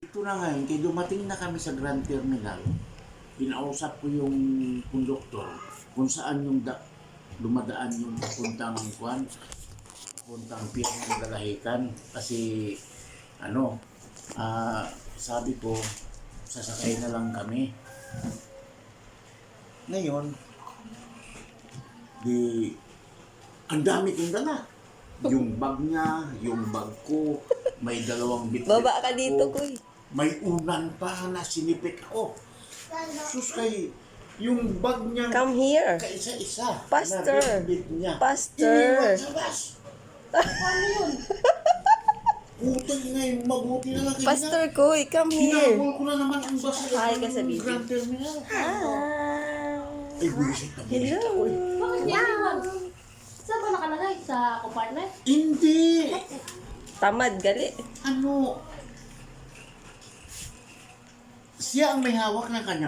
Ito na ngayon, kaya dumating na kami sa Grand Terminal, kinausap ko yung konduktor kung saan yung dumadaan yung papuntang Kwan, papuntang Pier ng Dalahican. Kasi, sabi ko, sasakay na lang kami. Ngayon, ang dami kong dala. Yung bag niya, yung bag ko, may dalawang bitbit Baba ka dito, ako. Kuy. May unan pa na sinipit ako. Sus kay, yung bag niya, Come here. kaisa-isa. Pastor. Na bitbit niya. Pastor. Iniwan sa bus. Paano yun? Utang na yung mabuti na lang. Pastor Kuy, come here. Hinabol ko na naman ang bus Hi ka sa ng video. Grand Terminal. Hi. Ay, buwisit na buwisit Hello. ako eh. Bakit niya iniwan? Saan ba nakalagay? Sa compartment? Hindi! Tamad, gali. Siya ang may hawak ng kanya